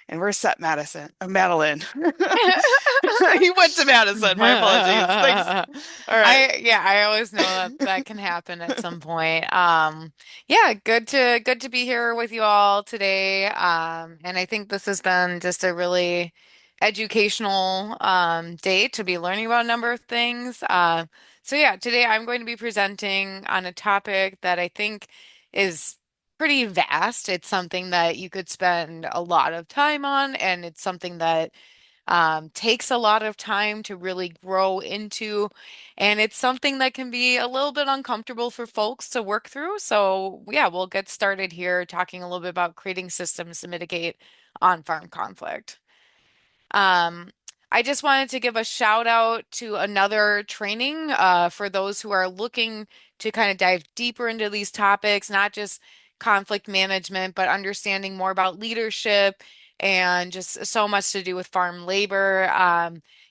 and we're set Madison, Madeline. He went to Madison. My apologies. Thanks. All right. I always know that that can happen at some point. Yeah, good to be here with you all today. And I think this has been just a really educational day to be learning about a number of things. So yeah, today I'm going to be presenting on a topic that I think is pretty vast. It's something that you could spend a lot of time on, and it's something that takes a lot of time to really grow into. And it's something that can be a little bit uncomfortable for folks to work through. So, yeah, we'll get started here talking a little bit about creating systems to mitigate on-farm conflict. Um, I just wanted to give a shout out to another training for those who are looking to kind of dive deeper into these topics, not just conflict management, but understanding more about leadership and just so much to do with farm labor.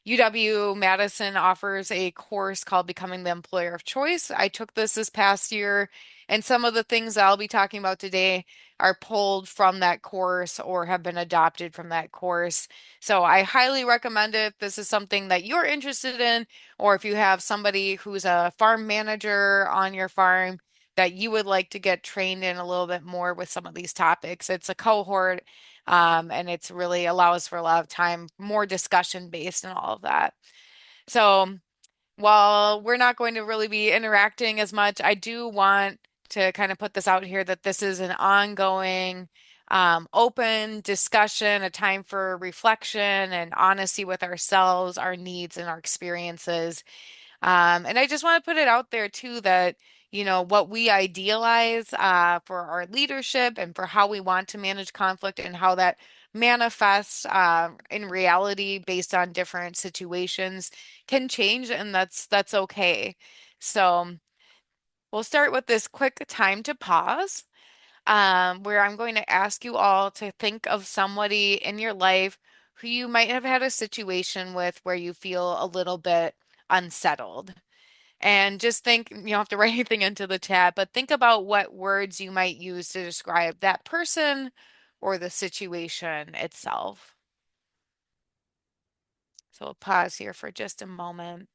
UW-Madison offers a course called Becoming the Employer of Choice. I took this past year, and some of the things that I'll be talking about today are pulled from that course or have been adopted from that course. So I highly recommend it if this is something that you're interested in, or if you have somebody who's a farm manager on your farm that you would like to get trained in a little bit more with some of these topics. It's a cohort, and it's really allows for a lot of time, more discussion based and all of that. So while we're not going to really be interacting as much, I do want to kind of put this out here that this is an ongoing, open discussion, a time for reflection and honesty with ourselves, our needs, and our experiences. And I just want to put it out there too that, what we idealize for our leadership and for how we want to manage conflict and how that manifests in reality based on different situations can change, and that's okay. So we'll start with this quick time to pause, where I'm going to ask you all to think of somebody in your life who you might have had a situation with where you feel a little bit unsettled. And just think, you don't have to write anything into the chat, but think about what words you might use to describe that person or the situation itself. So we'll pause here for just a moment.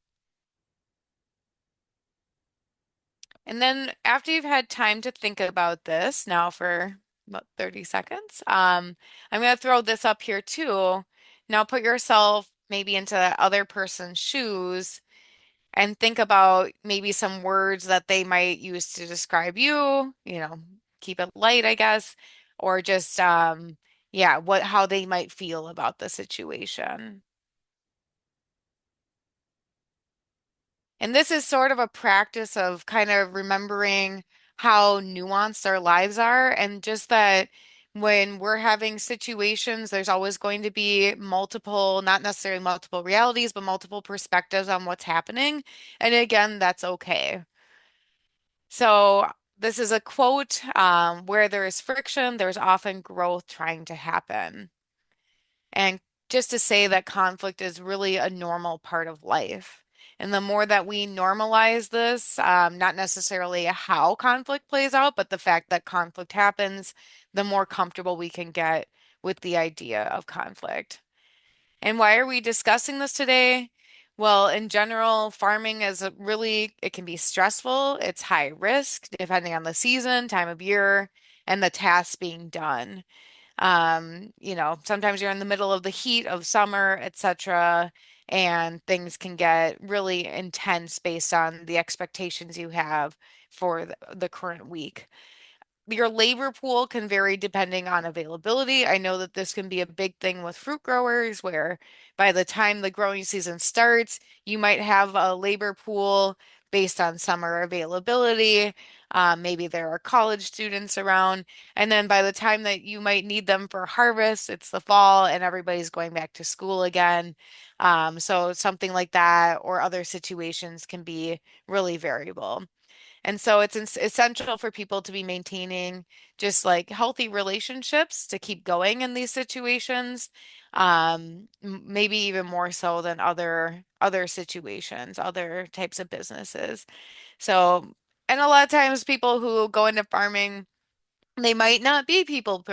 And then after you've had time to think about this now for about 30 seconds, I'm going to throw this up here too. Now put yourself maybe into that other person's shoes and think about maybe some words that they might use to describe you, keep it light, I guess, or just yeah, how they might feel about the situation. And this is sort of a practice of kind of remembering how nuanced our lives are, and just that when we're having situations, there's always going to be multiple, not necessarily multiple realities, but multiple perspectives on what's happening. And again, that's okay. So this is a quote, where there is friction, there's often growth trying to happen. And just to say that conflict is really a normal part of life. And the more that we normalize this, not necessarily how conflict plays out, but the fact that conflict happens, the more comfortable we can get with the idea of conflict. And why are we discussing this today? Well, in general, farming is it can be stressful. It's high risk depending on the season, time of year, and the tasks being done. Sometimes you're in the middle of the heat of summer, etc., and things can get really intense based on the expectations you have for the current week. Your labor pool can vary depending on availability. I know that this can be a big thing with fruit growers, where by the time the growing season starts, you might have a labor pool based on summer availability. Maybe there are college students around. And then by the time that you might need them for harvest, it's the fall and everybody's going back to school again. So something like that or other situations can be really variable. And so it's essential for people to be maintaining just like healthy relationships to keep going in these situations. Maybe even more so than other situations, other types of businesses. So, and a lot of times people who go into farming They might not be people,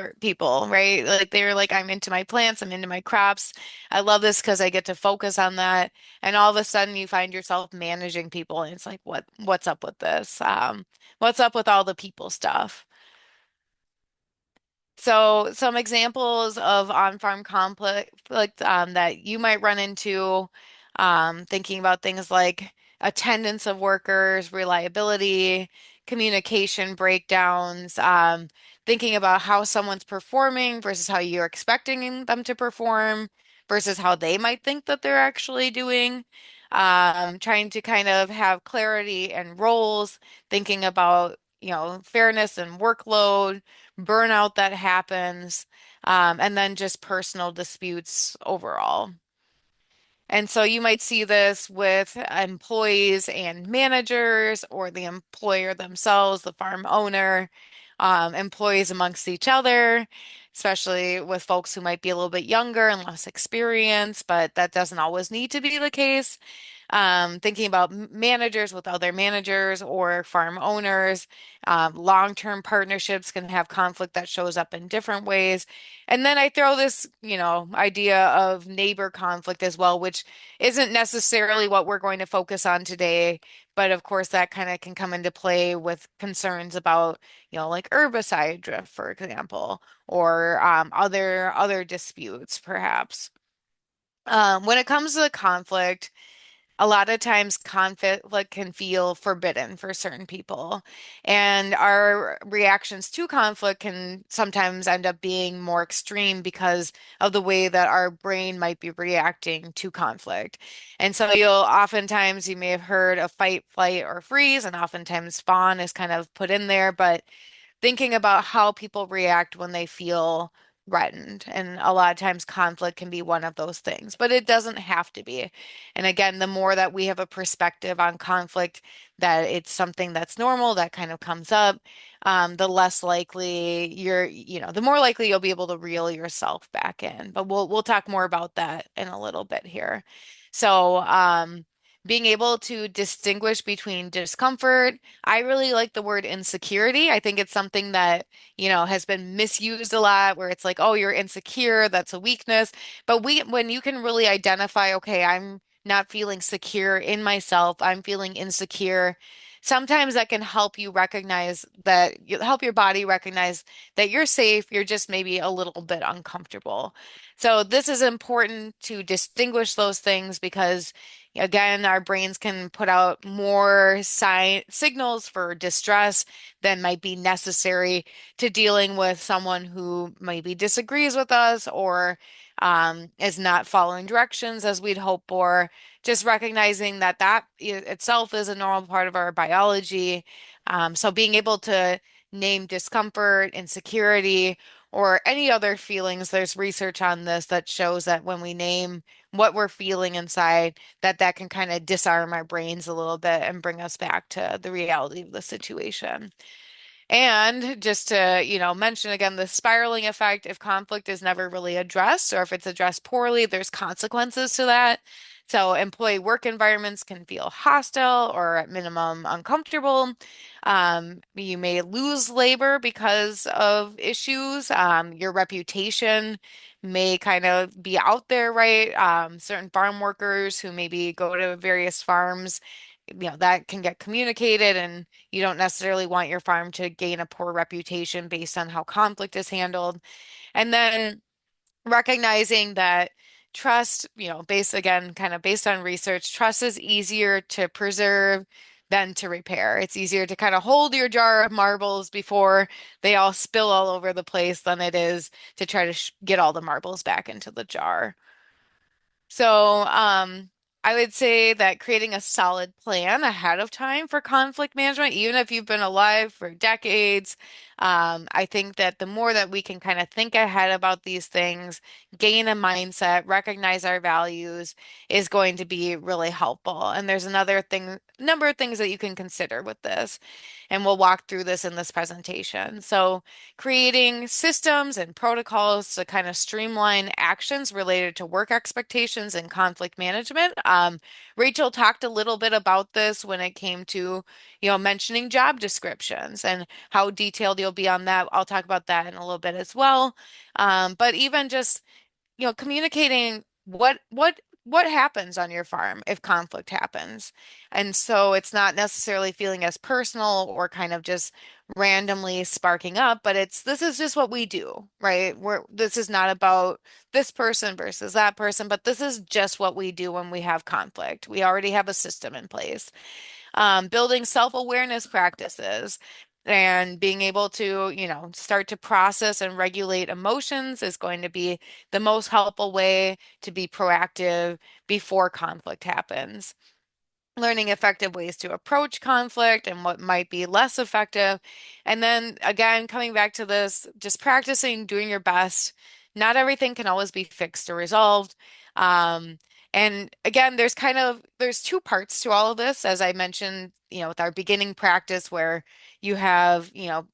right? Like they're like, I'm into my plants, I'm into my crops. I love this because I get to focus on that. And all of a sudden you find yourself managing people and it's like, what's up with this? What's up with all the people stuff? So, some examples of on-farm conflict that you might run into, thinking about things like attendance of workers, reliability, communication breakdowns, thinking about how someone's performing versus how you're expecting them to perform versus how they might think that they're actually doing. Trying to kind of have clarity and roles, thinking about, fairness and workload burnout that happens, and then just personal disputes overall. And so you might see this with employees and managers, or the employer themselves, the farm owner, employees amongst each other, especially with folks who might be a little bit younger and less experienced, but that doesn't always need to be the case. Thinking about managers with other managers or farm owners. Long-term partnerships can have conflict that shows up in different ways. And then I throw this, idea of neighbor conflict as well, which isn't necessarily what we're going to focus on today. But of course, that kind of can come into play with concerns about, like herbicide drift, for example, or other disputes, perhaps. When it comes to the conflict, a lot of times conflict like can feel forbidden for certain people. And our reactions to conflict can sometimes end up being more extreme because of the way that our brain might be reacting to conflict. And so you may have heard of fight, flight, or freeze, and oftentimes fawn is kind of put in there, but thinking about how people react when they feel threatened. And a lot of times conflict can be one of those things, but it doesn't have to be. And again, the more that we have a perspective on conflict, that it's something that's normal, that kind of comes up, the less likely the more likely you'll be able to reel yourself back in. But we'll talk more about that in a little bit here. So, being able to distinguish between discomfort. I really like the word insecurity. I think it's something that, has been misused a lot where it's like, oh, you're insecure, that's a weakness. But when you can really identify, okay, I'm not feeling secure in myself, I'm feeling insecure. Sometimes that can help you recognize help your body recognize that you're safe, you're just maybe a little bit uncomfortable. So this is important to distinguish those things because again, our brains can put out more signals for distress than might be necessary to dealing with someone who maybe disagrees with us or is not following directions as we'd hope for. Just recognizing that itself is a normal part of our biology. So being able to name discomfort, insecurity, or any other feelings, there's research on this that shows that when we name what we're feeling inside, that can kind of disarm our brains a little bit and bring us back to the reality of the situation. And just to, mention again the spiraling effect, if conflict is never really addressed or if it's addressed poorly, there's consequences to that. So employee work environments can feel hostile or at minimum uncomfortable. You may lose labor because of issues. Your reputation may kind of be out there, right? Certain farm workers who maybe go to various farms, that can get communicated and you don't necessarily want your farm to gain a poor reputation based on how conflict is handled. And then recognizing that trust, kind of based on research, trust is easier to preserve than to repair. It's easier to kind of hold your jar of marbles before they all spill all over the place than it is to try to get all the marbles back into the jar. So, I would say that creating a solid plan ahead of time for conflict management, even if you've been alive for decades, I think that the more that we can kind of think ahead about these things, gain a mindset, recognize our values, is going to be really helpful. And there's number of things that you can consider with this. And we'll walk through this in this presentation. So, creating systems and protocols to kind of streamline actions related to work expectations and conflict management, Rachel talked a little bit about this when it came to, mentioning job descriptions and how detailed you'll be on that. I'll talk about that in a little bit as well. But even just communicating what happens on your farm if conflict happens. And so it's not necessarily feeling as personal or kind of just randomly sparking up, but this is just what we do, right? This is not about this person versus that person, but this is just what we do when we have conflict. We already have a system in place. Building self-awareness practices and being able to, start to process and regulate emotions is going to be the most helpful way to be proactive before conflict happens. Learning effective ways to approach conflict and what might be less effective. And then again, coming back to this, just practicing doing your best. Not everything can always be fixed or resolved. Um, and again, there's two parts to all of this, as I mentioned, with our beginning practice where you have,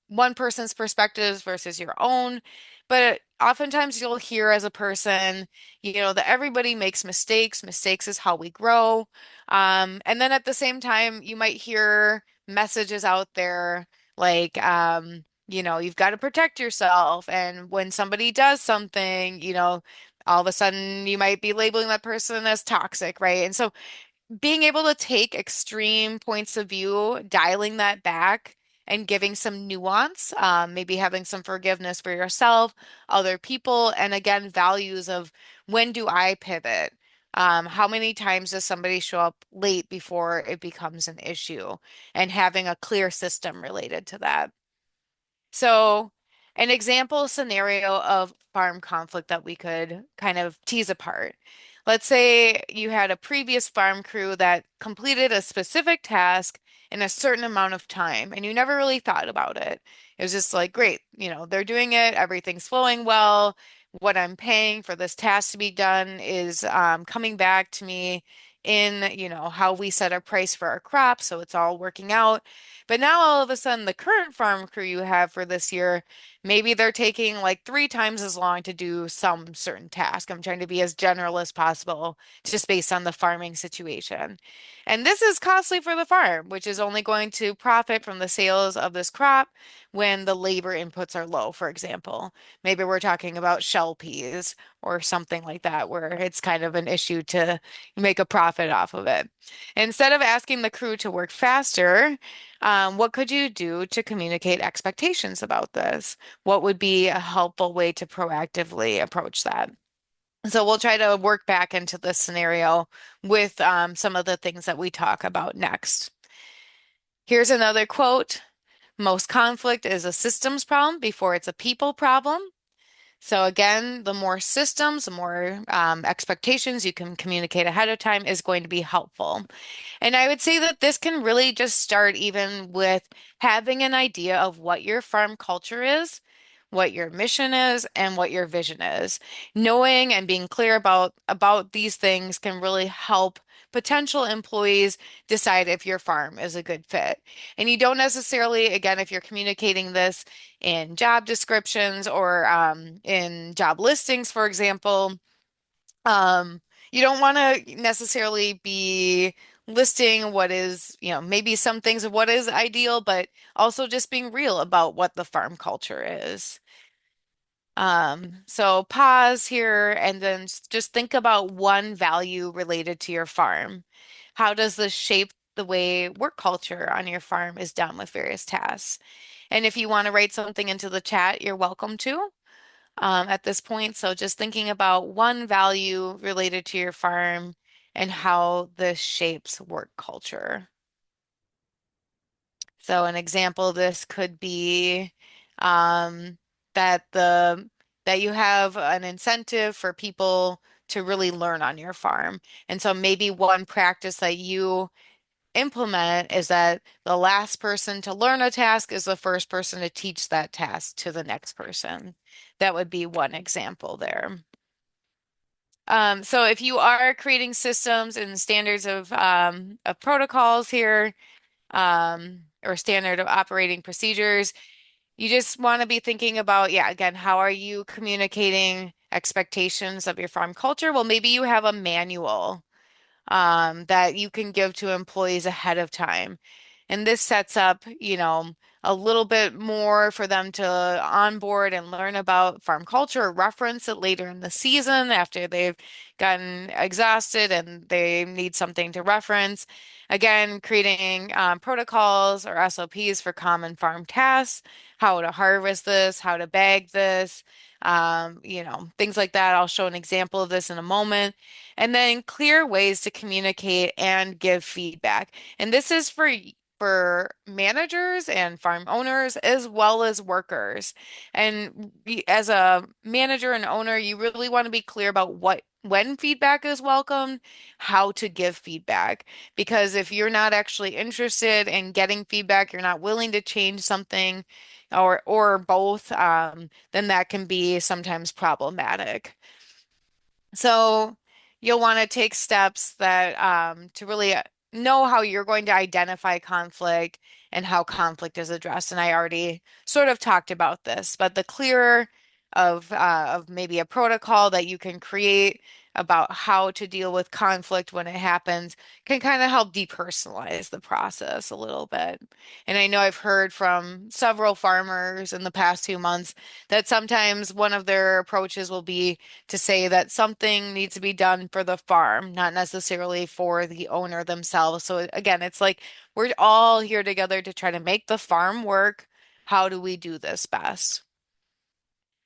one person's perspectives versus your own. But oftentimes you'll hear as a person, that everybody makes mistakes. Mistakes is how we grow. And then at the same time, you might hear messages out there like, you've got to protect yourself. And when somebody does something, all of a sudden you might be labeling that person as toxic, right? And so being able to take extreme points of view, dialing that back and giving some nuance, maybe having some forgiveness for yourself, other people, and again, values of when do I pivot? How many times does somebody show up late before it becomes an issue? And having a clear system related to that. So, an example scenario of farm conflict that we could kind of tease apart. Let's say you had a previous farm crew that completed a specific task in a certain amount of time, and you never really thought about it. It was just like, great, they're doing it, everything's flowing well. What I'm paying for this task to be done is coming back to me in, how we set our price for our crops, so it's all working out. But now all of a sudden, the current farm crew you have for this year, maybe they're taking like three times as long to do some certain task. I'm trying to be as general as possible, just based on the farming situation. And this is costly for the farm, which is only going to profit from the sales of this crop when the labor inputs are low, for example. Maybe we're talking about shell peas or something like that, where it's kind of an issue to make a profit off of it. Instead of asking the crew to work faster, what could you do to communicate expectations about this? What would be a helpful way to proactively approach that? So we'll try to work back into this scenario with some of the things that we talk about next. Here's another quote. Most conflict is a systems problem before it's a people problem. So again, the more systems, the more expectations you can communicate ahead of time is going to be helpful. And I would say that this can really just start even with having an idea of what your farm culture is, what your mission is, and what your vision is. Knowing and being clear about these things can really help potential employees decide if your farm is a good fit. And you don't necessarily, again, if you're communicating this in job descriptions or in job listings, for example, um, you don't want to necessarily be listing what is, maybe some things of what is ideal, but also just being real about what the farm culture is. So pause here and then just think about one value related to your farm. How does this shape the way work culture on your farm is done with various tasks? And if you want to write something into the chat, you're welcome to at this point. So just thinking about one value related to your farm and how this shapes work culture. So an example of this could be um, that the that you have an incentive for people to really learn on your farm. And so maybe one practice that you implement is that the last person to learn a task is the first person to teach that task to the next person. That would be one example there. So if you are creating systems and standards of protocols here, or standard of operating procedures, you just want to be thinking about, yeah, again, how are you communicating expectations of your farm culture? Well, maybe you have a manual that you can give to employees ahead of time. And this sets up, a little bit more for them to onboard and learn about farm culture, reference it later in the season after they've gotten exhausted and they need something to reference. Again, creating protocols or SOPs for common farm tasks, how to harvest this, how to bag this, things like that. I'll show an example of this in a moment. And then clear ways to communicate and give feedback. And this is for managers and farm owners as well as workers. And as a manager and owner, you really want to be clear about when feedback is welcome, how to give feedback. Because if you're not actually interested in getting feedback, you're not willing to change something or both, then that can be sometimes problematic. So you'll want to take steps that to really know how you're going to identify conflict and how conflict is addressed. And I already sort of talked about this, but the clearer of maybe a protocol that you can create about how to deal with conflict when it happens can kind of help depersonalize the process a little bit. And I know I've heard from several farmers in the past 2 months that sometimes one of their approaches will be to say that something needs to be done for the farm, not necessarily for the owner themselves. So again, it's like we're all here together to try to make the farm work. How do we do this best?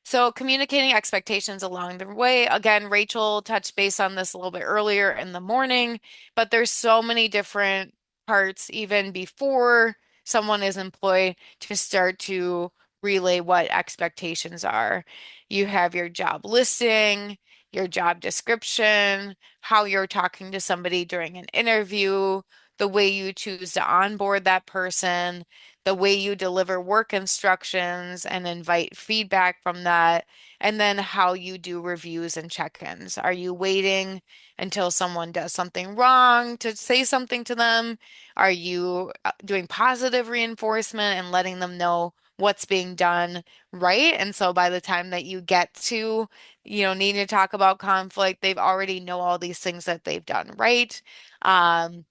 So communicating expectations along the way. Again, Rachel touched base on this a little bit earlier in the morning, but there's so many different parts even before someone is employed to start to relay what expectations are. You have your job listing, your job description, how you're talking to somebody during an interview, the way you choose to onboard that person, the way you deliver work instructions and invite feedback from that, and then how you do reviews and check-ins. Are you waiting until someone does something wrong to say something to them? Are you doing positive reinforcement and letting them know what's being done right? And so by the time that you get to, needing to talk about conflict, they've already know all these things that they've done right. Um,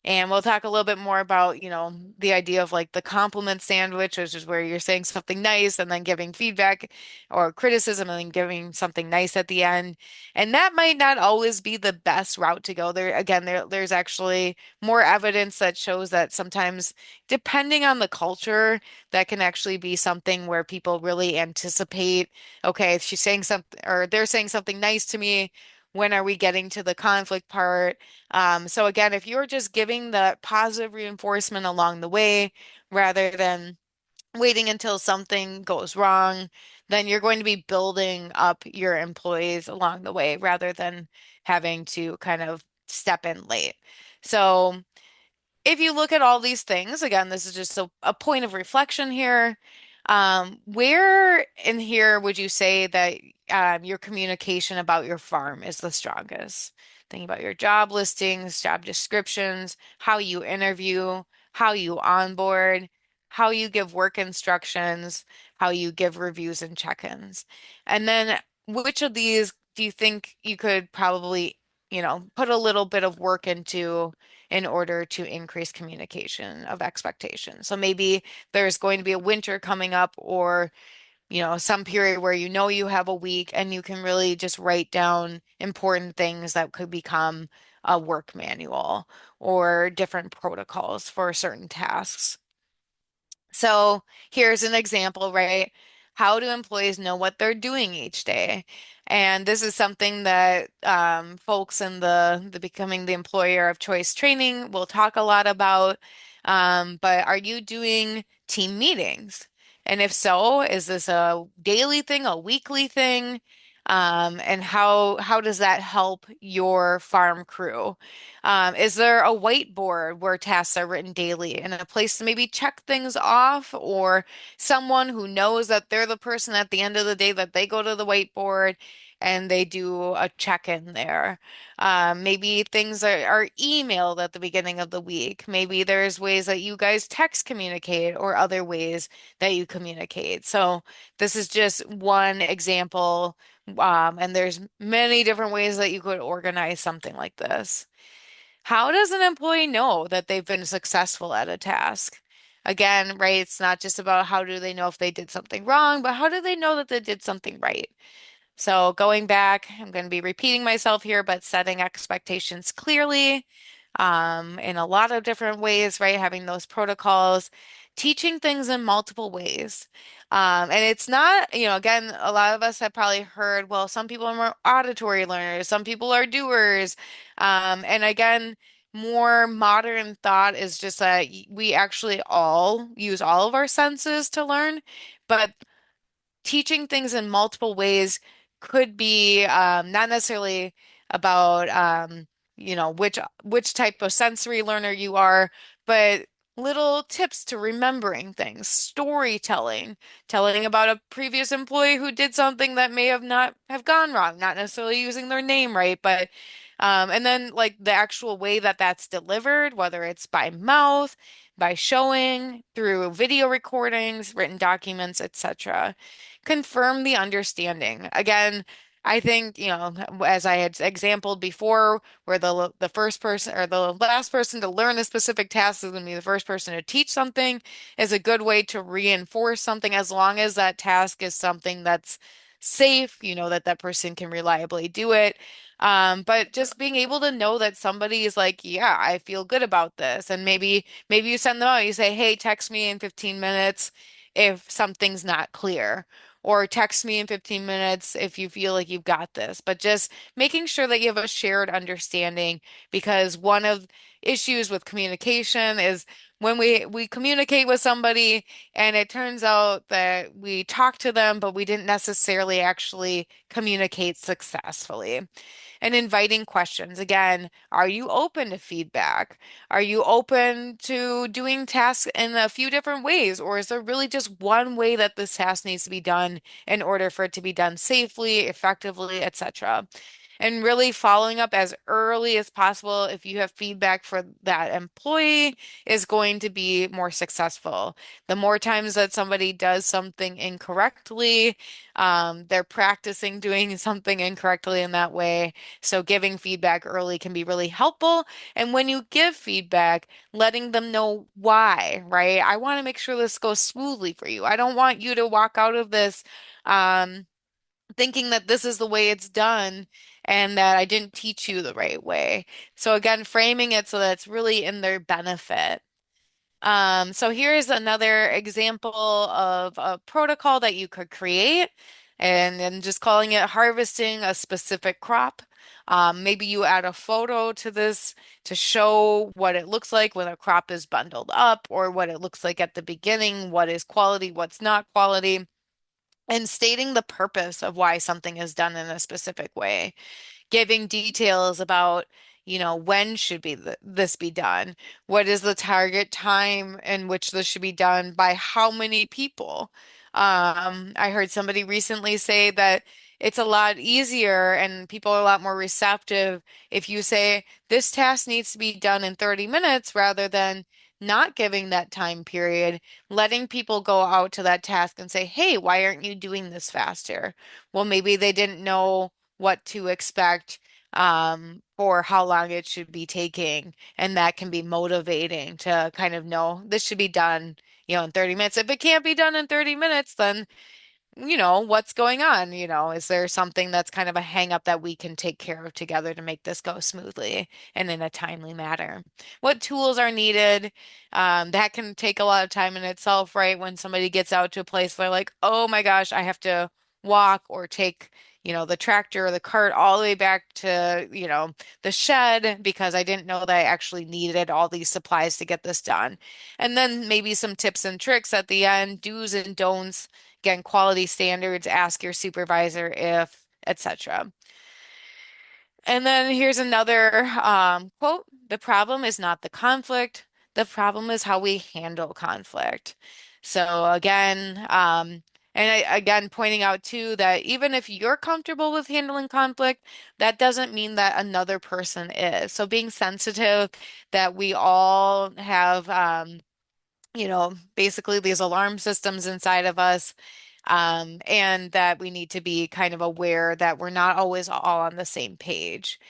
and we'll talk a little bit more about, the idea of like the compliment sandwich, which is where you're saying something nice and then giving feedback or criticism and then giving something nice at the end. And that might not always be the best route to go. There's actually more evidence that shows that sometimes, depending on the culture, that can actually be something where people really anticipate, okay, if she's saying something or they're saying something nice to me. When are we getting to the conflict part? So again, if you're just giving the positive reinforcement along the way rather than waiting until something goes wrong, then you're going to be building up your employees along the way rather than having to kind of step in late. So if you look at all these things, again, this is just a point of reflection here. Where in here would you say that your communication about your farm is the strongest? Thinking about your job listings, job descriptions, how you interview, how you onboard, how you give work instructions, how you give reviews and check-ins. And then which of these do you think you could probably, put a little bit of work into in order to increase communication of expectations? So maybe there's going to be a winter coming up or, some period where you have a week and you can really just write down important things that could become a work manual or different protocols for certain tasks. So here's an example, right? How do employees know what they're doing each day? And this is something that folks in the Becoming the Employer of Choice training will talk a lot about. But are you doing team meetings? And if so, is this a daily thing, a weekly thing? And how does that help your farm crew? Is there a whiteboard where tasks are written daily and a place to maybe check things off, or someone who knows that they're the person at the end of the day that they go to the whiteboard and they do a check-in there? Maybe things are emailed at the beginning of the week. Maybe there's ways that you guys text communicate or other ways that you communicate. So this is just one example, and there's many different ways that you could organize something like this. How does an employee know that they've been successful at a task? Again, right, it's not just about how do they know if they did something wrong, but how do they know that they did something right? So going back, I'm going to be repeating myself here, but setting expectations clearly, in a lot of different ways, right? Having those protocols, teaching things in multiple ways. And it's not, again, a lot of us have probably heard, well, some people are more auditory learners, some people are doers. And again, more modern thought is just that we actually all use all of our senses to learn, but teaching things in multiple ways could be not necessarily about which type of sensory learner you are, but little tips to remembering things, storytelling, telling about a previous employee who did something that may have not have gone wrong, not necessarily using their name right, but and then like the actual way that that's delivered, whether it's by mouth, by showing, through video recordings, written documents, etc. Confirm the understanding. Again, I think, as I had exampled before, where the first person or the last person to learn a specific task is going to be the first person to teach something is a good way to reinforce something as long as that task is something that's safe, that that person can reliably do it. But just being able to know that somebody is like, yeah, I feel good about this. And maybe you send them out, you say, hey, text me in 15 minutes if something's not clear. Or text me in 15 minutes if you feel like you've got this. But just making sure that you have a shared understanding, because one of issues with communication is when we communicate with somebody and it turns out that we talked to them, but we didn't necessarily actually communicate successfully. And inviting questions. Again, are you open to feedback? Are you open to doing tasks in a few different ways? Or is there really just one way that this task needs to be done in order for it to be done safely, effectively, etc.? And really following up as early as possible if you have feedback for that employee is going to be more successful. The more times that somebody does something incorrectly, they're practicing doing something incorrectly in that way. So giving feedback early can be really helpful. And when you give feedback, letting them know why, right? I want to make sure this goes smoothly for you. I don't want you to walk out of this um, thinking that this is the way it's done and that I didn't teach you the right way. So again, framing it so that it's really in their benefit. So here's another example of a protocol that you could create, and then just calling it harvesting a specific crop. Maybe you add a photo to this to show what it looks like when a crop is bundled up, or what it looks like at the beginning, what is quality, what's not quality, and stating the purpose of why something is done in a specific way, giving details about, when should this be done? What is the target time in which this should be done by how many people? I heard somebody recently say that it's a lot easier and people are a lot more receptive if you say this task needs to be done in 30 minutes rather than not giving that time period, letting people go out to that task and say, hey, why aren't you doing this faster? Well, maybe they didn't know what to expect for how long it should be taking. And that can be motivating to kind of know this should be done, in 30 minutes. If it can't be done in 30 minutes, then what's going on? Is there something that's kind of a hang up that we can take care of together to make this go smoothly and in a timely manner? What tools are needed? That can take a lot of time in itself, right? When somebody gets out to a place, they're like, oh my gosh, I have to walk or take, the tractor or the cart all the way back to, the shed because I didn't know that I actually needed all these supplies to get this done. And then maybe some tips and tricks at the end, do's and don'ts. Again, quality standards, ask your supervisor if, etc. And then here's another quote. The problem is not the conflict. The problem is how we handle conflict. So again, again, pointing out too that even if you're comfortable with handling conflict, that doesn't mean that another person is. So being sensitive that we all have, basically these alarm systems inside of us, and that we need to be kind of aware that we're not always all on the same page.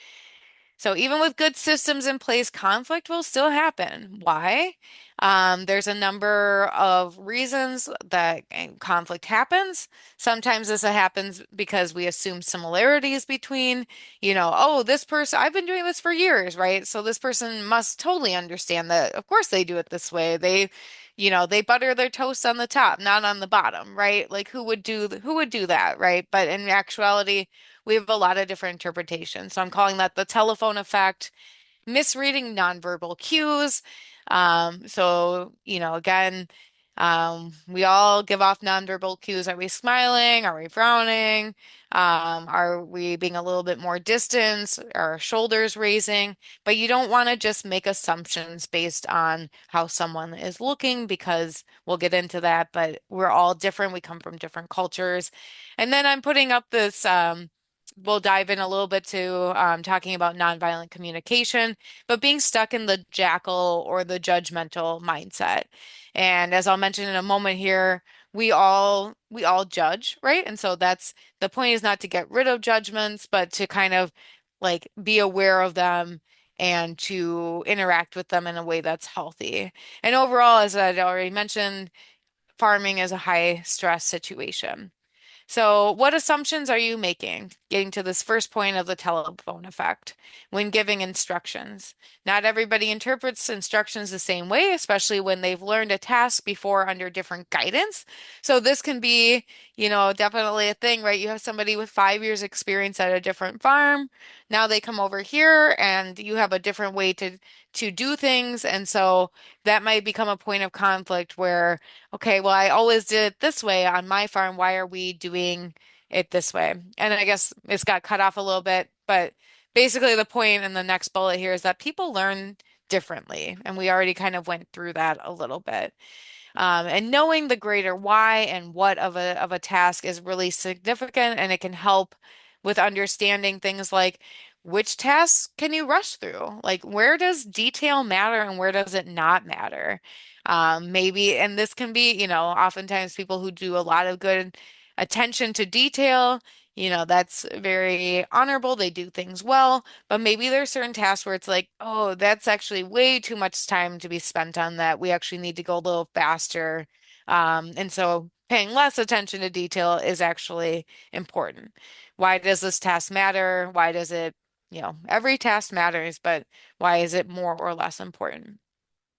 So even with good systems in place, conflict will still happen. Why? There's a number of reasons that conflict happens. Sometimes this happens because we assume similarities between, oh, this person, I've been doing this for years, right? So this person must totally understand that. Of course they do it this way. They butter their toast on the top, not on the bottom, right? Like who would do that, right? But in actuality, we have a lot of different interpretations. So I'm calling that the telephone effect, misreading nonverbal cues. Again, we all give off nonverbal cues. Are we smiling? Are we frowning? Are we being a little bit more distant? Are our shoulders raising? But you don't want to just make assumptions based on how someone is looking because we'll get into that, but we're all different. We come from different cultures. And then I'm putting up this, we'll dive in a little bit to talking about nonviolent communication, but being stuck in the jackal or the judgmental mindset. And as I'll mention in a moment here, we all judge, right? And so that's the point is not to get rid of judgments, but to kind of like be aware of them and to interact with them in a way that's healthy. And overall, as I'd already mentioned, farming is a high stress situation. So, what assumptions are you making, getting to this first point of the telephone effect, when giving instructions? Not everybody interprets instructions the same way, especially when they've learned a task before under different guidance. So, this can be, definitely a thing, right? You have somebody with 5 years experience at a different farm. Now they come over here and you have a different way to do things. And so that might become a point of conflict where okay, well, I always did it this way on my farm. Why are we doing it this way? And I guess it's got cut off a little bit, but basically the point in the next bullet here is that people learn differently. And we already kind of went through that a little bit. And knowing the greater why and what of a task is really significant, and it can help with understanding things like which tasks can you rush through? Like where does detail matter and where does it not matter? Maybe, and this can be, oftentimes people who do a lot of good attention to detail, that's very honorable. They do things well. But maybe there's certain tasks where it's like, oh, that's actually way too much time to be spent on that. We actually need to go a little faster. And so paying less attention to detail is actually important. Why does this task matter? Why does it, every task matters, but why is it more or less important?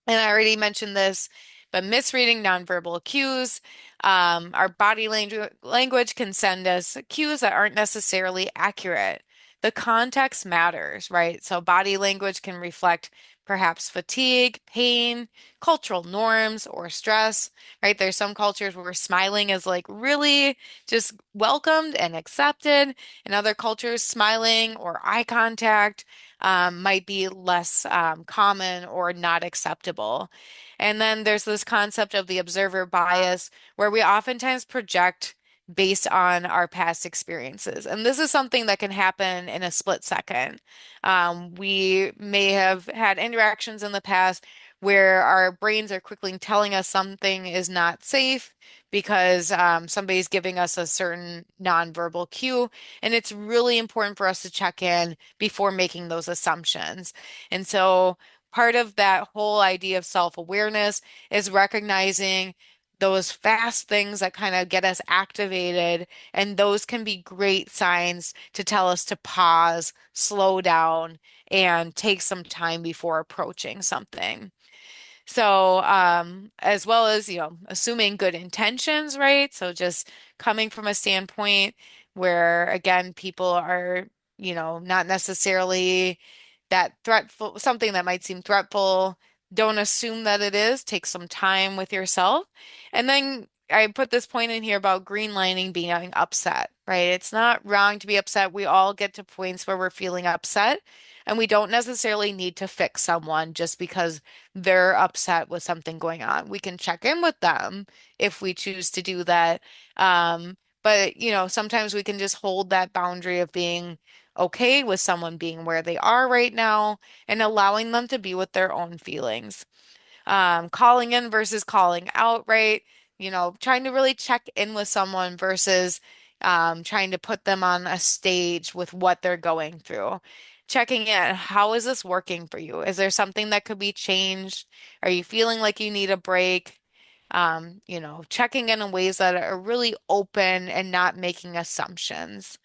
And I already mentioned this, but misreading nonverbal cues, our body language can send us cues that aren't necessarily accurate. The context matters, right? So body language can reflect perhaps fatigue, pain, cultural norms, or stress, right? There's some cultures where smiling is like really just welcomed and accepted. In other cultures, smiling or eye contact might be less common or not acceptable. And then there's this concept of the observer bias, where we oftentimes project based on our past experiences. And this is something that can happen in a split second. We may have had interactions in the past where our brains are quickly telling us something is not safe because somebody's giving us a certain nonverbal cue. And it's really important for us to check in before making those assumptions. And so part of that whole idea of self-awareness is recognizing those fast things that kind of get us activated. And those can be great signs to tell us to pause, slow down, and take some time before approaching something. So, as well as, assuming good intentions, right? So just coming from a standpoint where, again, people are, not necessarily that threatful, something that might seem threatful. Don't assume that it is. Take some time with yourself. And then I put this point in here about greenlining being upset, right? It's not wrong to be upset. We all get to points where we're feeling upset, and we don't necessarily need to fix someone just because they're upset with something going on. We can check in with them if we choose to do that. But, sometimes we can just hold that boundary of being okay with someone being where they are right now and allowing them to be with their own feelings. Calling in versus calling out, right? Trying to really check in with someone versus trying to put them on a stage with what they're going through. checking in. How is this working for you? Is there something that could be changed? Are you feeling like you need a break? Checking in ways that are really open and not making assumptions.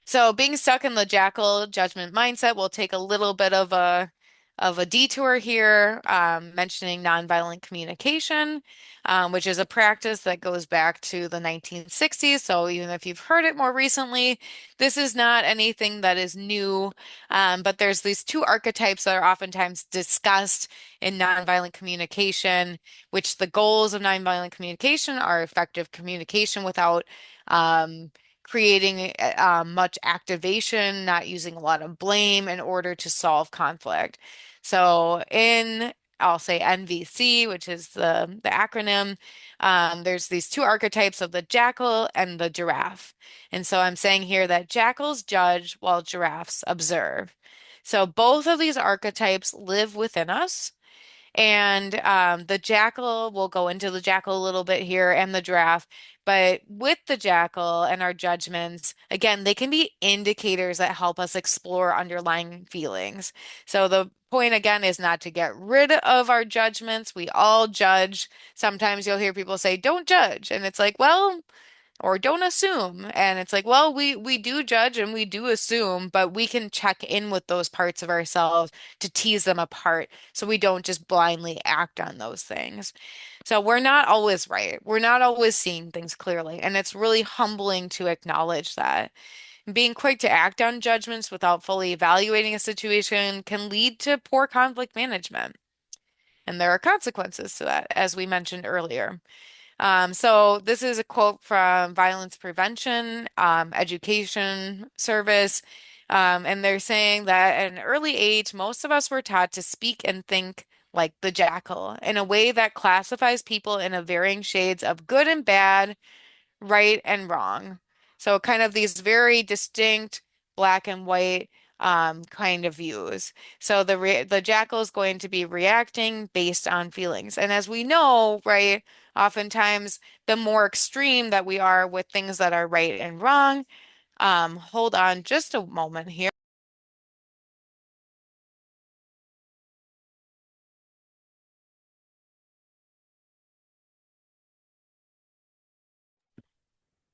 So being stuck in the jackal judgment mindset will take a little bit of a detour here, mentioning nonviolent communication, which is a practice that goes back to the 1960s. So even if you've heard it more recently, this is not anything that is new. But there's these two archetypes that are oftentimes discussed in nonviolent communication, which the goals of nonviolent communication are effective communication without creating much activation, not using a lot of blame in order to solve conflict. So I'll say NVC, which is the acronym, there's these two archetypes of the jackal and the giraffe. And so I'm saying here that jackals judge while giraffes observe. So both of these archetypes live within us. And the jackal, we'll go into the jackal a little bit here and the giraffe. But with the jackal and our judgments, again, they can be indicators that help us explore underlying feelings. So the point again is not to get rid of our judgments. We all judge. Sometimes you'll hear people say, don't judge. And it's like, well, or don't assume. And it's like, well, we do judge and we do assume, but we can check in with those parts of ourselves to tease them apart so we don't just blindly act on those things. So we're not always right. We're not always seeing things clearly, and it's really humbling to acknowledge that. Being quick to act on judgments without fully evaluating a situation can lead to poor conflict management. And there are consequences to that, as we mentioned earlier. So this is a quote from Violence Prevention Education Service. And they're saying that at an early age, most of us were taught to speak and think like the jackal in a way that classifies people in a varying shades of good and bad, right and wrong. So kind of these very distinct black and white kind of views. So the jackal is going to be reacting based on feelings. And as we know, right, oftentimes the more extreme that we are with things that are right and wrong, hold on just a moment here.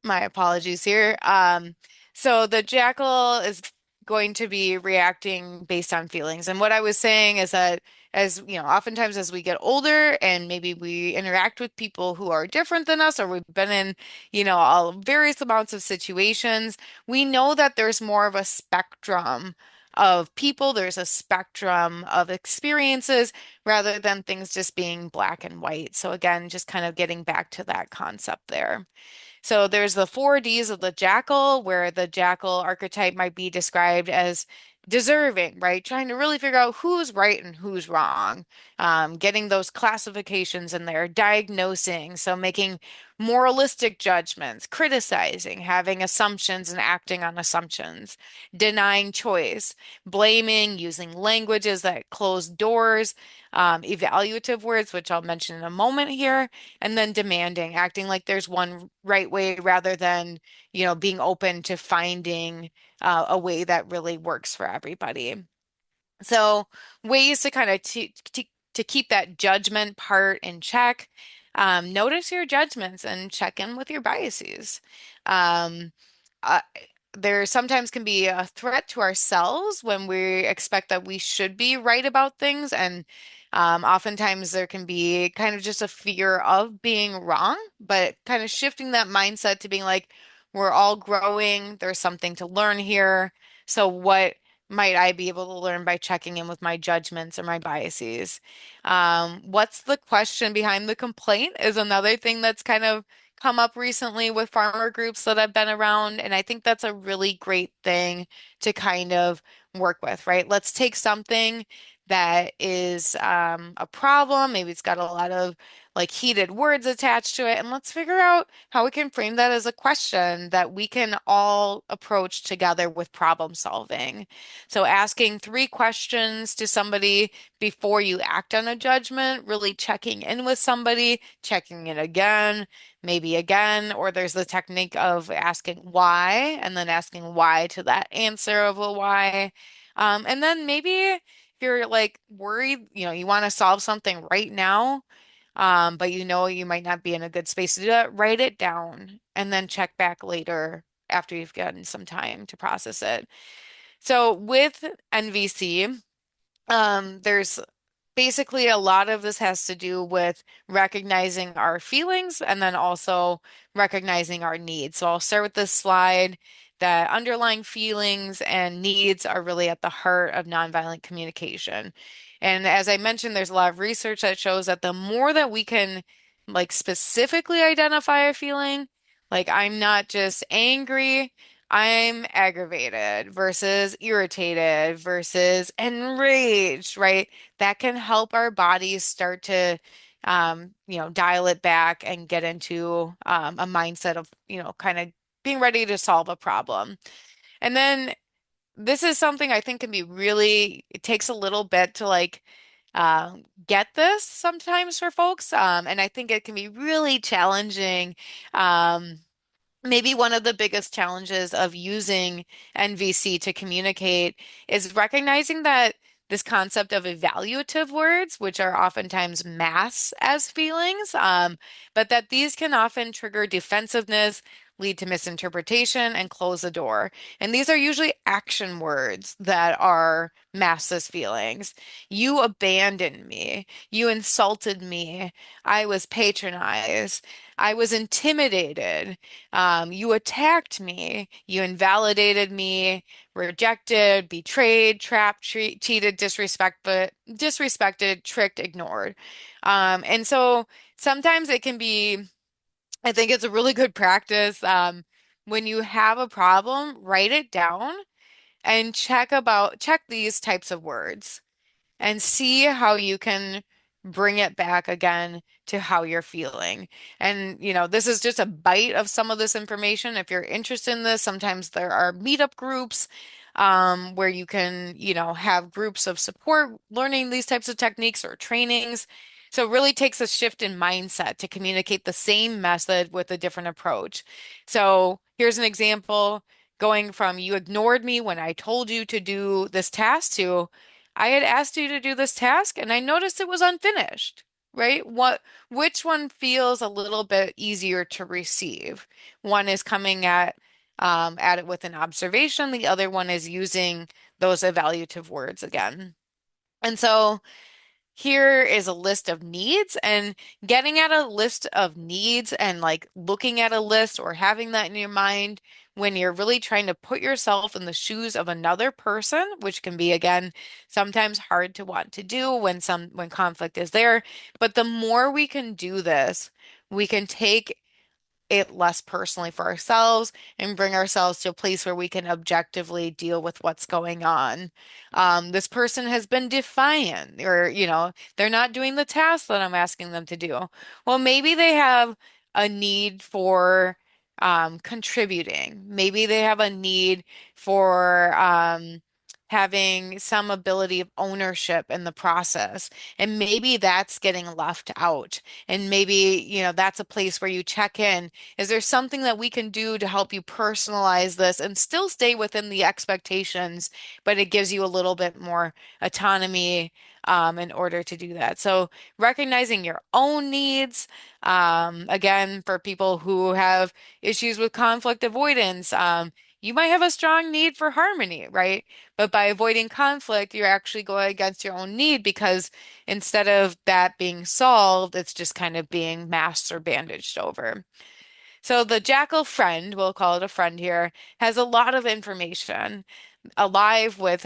My apologies here. So the jackal is going to be reacting based on feelings. And what I was saying is that as you know, oftentimes as we get older and maybe we interact with people who are different than us, or we've been in, all various amounts of situations, we know that there's more of a spectrum of people, there's a spectrum of experiences rather than things just being black and white. So again, just kind of getting back to that concept there. So there's the four Ds of the jackal, where the jackal archetype might be described as deserving, right? Trying to really figure out who's right and who's wrong, getting those classifications in there, diagnosing, so making moralistic judgments, criticizing, having assumptions and acting on assumptions, denying choice, blaming, using languages that close doors, evaluative words, which I'll mention in a moment here, and then demanding, acting like there's one right way rather than, being open to finding a way that really works for everybody. So ways to kind of to keep that judgment part in check. Notice your judgments and check in with your biases. Um, uh, there sometimes can be a threat to ourselves when we expect that we should be right about things, and oftentimes there can be kind of just a fear of being wrong, but kind of shifting that mindset to being like, we're all growing, there's something to learn here. So what might I be able to learn by checking in with my judgments or my biases? What's the question behind the complaint is another thing that's kind of come up recently with farmer groups that I've been around. And I think that's a really great thing to kind of work with, right? Let's take something that is a problem. Maybe it's got a lot of like heated words attached to it. And let's figure out how we can frame that as a question that we can all approach together with problem solving. So asking three questions to somebody before you act on a judgment, really checking in with somebody, checking in again, maybe again, or there's the technique of asking why and then asking why to that answer of a why. And then maybe if you're like worried, you want to solve something right now, but you might not be in a good space to do that, write it down and then check back later after you've gotten some time to process it. So with NVC, there's basically a lot of this has to do with recognizing our feelings and then also recognizing our needs. So I'll start with this slide that underlying feelings and needs are really at the heart of nonviolent communication. And as I mentioned, there's a lot of research that shows that the more that we can like specifically identify a feeling, like I'm not just angry, I'm aggravated versus irritated versus enraged, right? That can help our bodies start to, dial it back and get into a mindset of, kind of being ready to solve a problem. And then this is something I think can be really, it takes a little bit to like get this sometimes for folks. And I think it can be really challenging. Maybe one of the biggest challenges of using NVC to communicate is recognizing that this concept of evaluative words, which are oftentimes masked as feelings, but that these can often trigger defensiveness, lead to misinterpretation, and close the door. And these are usually action words that are masked as feelings. You abandoned me. You insulted me. I was patronized. I was intimidated. You attacked me. You invalidated me, rejected, betrayed, trapped, cheated, disrespected, tricked, ignored. And so sometimes it can be, I think it's a really good practice. When you have a problem, write it down and check these types of words and see how you can bring it back again to how you're feeling. And, this is just a bite of some of this information. If you're interested in this, sometimes there are meetup groups where you can, have groups of support learning these types of techniques or trainings. So it really takes a shift in mindset to communicate the same method with a different approach. So here's an example going from you ignored me when I told you to do this task to I had asked you to do this task and I noticed it was unfinished, right? Which one feels a little bit easier to receive? One is coming at it with an observation, the other one is using those evaluative words again. And so here is a list of needs, and getting at a list of needs and like looking at a list or having that in your mind when you're really trying to put yourself in the shoes of another person, which can be again sometimes hard to want to do when conflict is there. But the more we can do this, we can take it less personally for ourselves and bring ourselves to a place where we can objectively deal with what's going on. This person has been defiant, or, they're not doing the task that I'm asking them to do. Well, maybe they have a need for contributing. Maybe they have a need for having some ability of ownership in the process. And maybe that's getting left out. And maybe, that's a place where you check in. Is there something that we can do to help you personalize this and still stay within the expectations, but it gives you a little bit more autonomy in order to do that? So recognizing your own needs, again, for people who have issues with conflict avoidance, you might have a strong need for harmony, right? But by avoiding conflict, you're actually going against your own need because instead of that being solved, it's just kind of being masked or bandaged over. So the Jackal friend, we'll call it a friend here, has a lot of information alive with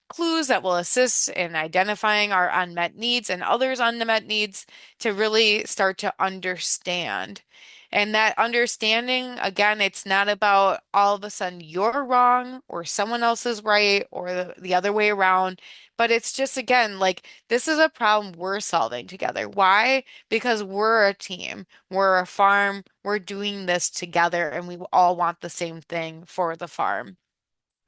clues that will assist in identifying our unmet needs and others' unmet needs to really start to understand. And that understanding, again, it's not about all of a sudden you're wrong or someone else is right or the other way around, but it's just, again, like this is a problem we're solving together. Why? Because we're a team, we're a farm, we're doing this together, and we all want the same thing for the farm.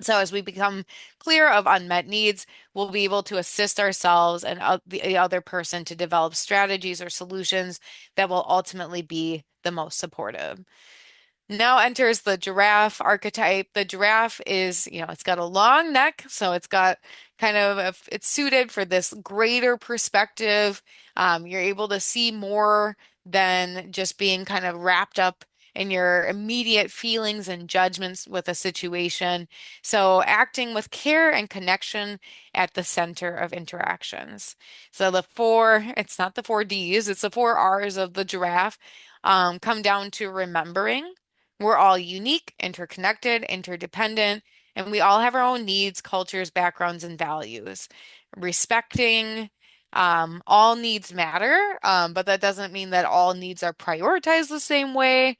So as we become clear of unmet needs, we'll be able to assist ourselves and the other person to develop strategies or solutions that will ultimately be the most supportive. Now enters the giraffe archetype. The giraffe is, it's got a long neck, so it's got it's suited for this greater perspective. You're able to see more than just being kind of wrapped up in your immediate feelings and judgments with a situation. So acting with care and connection at the center of interactions. So it's not the four Ds, it's the four R's of the giraffe, come down to remembering. We're all unique, interconnected, interdependent, and we all have our own needs, cultures, backgrounds, and values. Respecting, all needs matter, but that doesn't mean that all needs are prioritized the same way.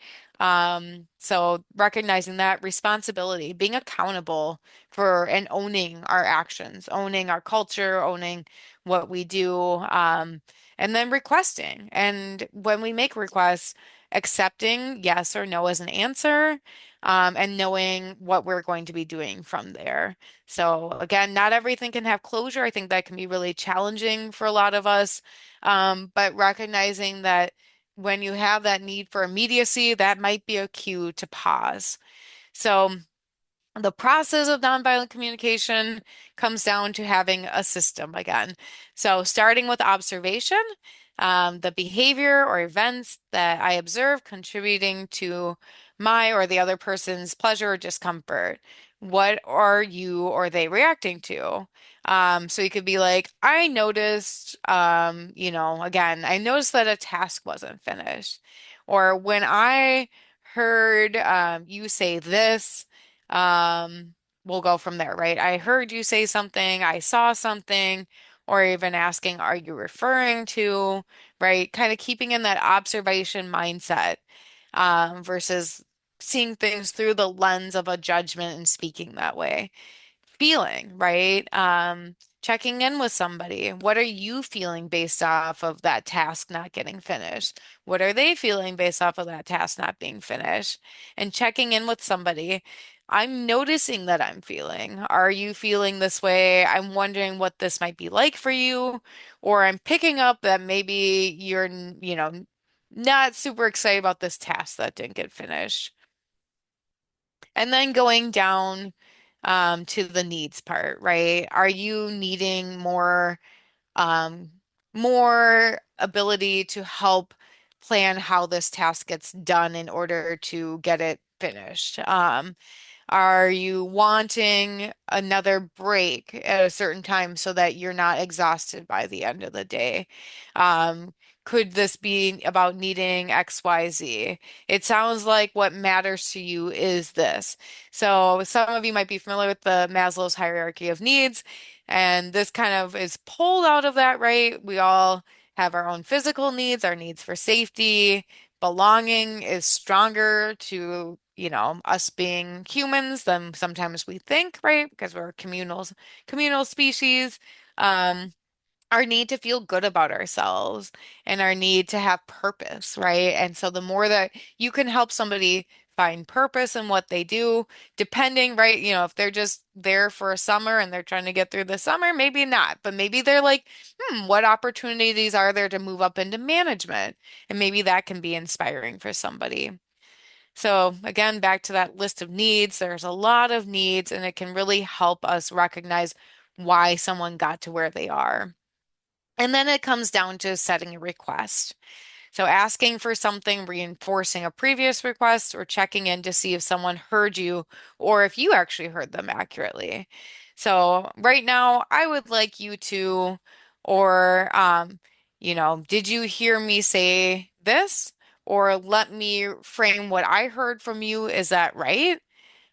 So recognizing that responsibility, being accountable for and owning our actions, owning our culture, owning what we do, and then requesting. And when we make requests, accepting yes or no as an answer, and knowing what we're going to be doing from there. So again, not everything can have closure. I think that can be really challenging for a lot of us. But recognizing that when you have that need for immediacy, that might be a cue to pause. So the process of nonviolent communication comes down to having a system again. So, starting with observation, the behavior or events that I observe contributing to my or the other person's pleasure or discomfort. What are you or they reacting to? So you could be like, I noticed, again, I noticed that a task wasn't finished. Or when I heard you say this, um, we'll go from there, right? I heard you say something, I saw something, or even asking, are you referring to, right? Kind of keeping in that observation mindset, versus seeing things through the lens of a judgment and speaking that way. Feeling, right? Checking in with somebody. What are you feeling based off of that task not getting finished? What are they feeling based off of that task not being finished? And checking in with somebody. I'm noticing that I'm feeling. Are you feeling this way? I'm wondering what this might be like for you. Or I'm picking up that maybe you're, not super excited about this task that didn't get finished. And then going down, to the needs part, right? Are you needing um, more ability to help plan how this task gets done in order to get it finished? Are you wanting another break at a certain time so that you're not exhausted by the end of the day? Could this be about needing XYZ? It sounds like what matters to you is this. So some of you might be familiar with the Maslow's hierarchy of needs, and this kind of is pulled out of that, right? We all have our own physical needs, our needs for safety. Belonging is stronger to, us being humans than sometimes we think, right? Because we're a communal species. Um, our need to feel good about ourselves and our need to have purpose, right? And so the more that you can help somebody find purpose in what they do, depending, right? If they're just there for a summer and they're trying to get through the summer, maybe not, but maybe they're like, what opportunities are there to move up into management? And maybe that can be inspiring for somebody. So again, back to that list of needs, there's a lot of needs, and it can really help us recognize why someone got to where they are. And then it comes down to setting a request. So asking for something, reinforcing a previous request, or checking in to see if someone heard you or if you actually heard them accurately. So right now, I would like you to, or, did you hear me say this? Or let me frame what I heard from you. Is that right?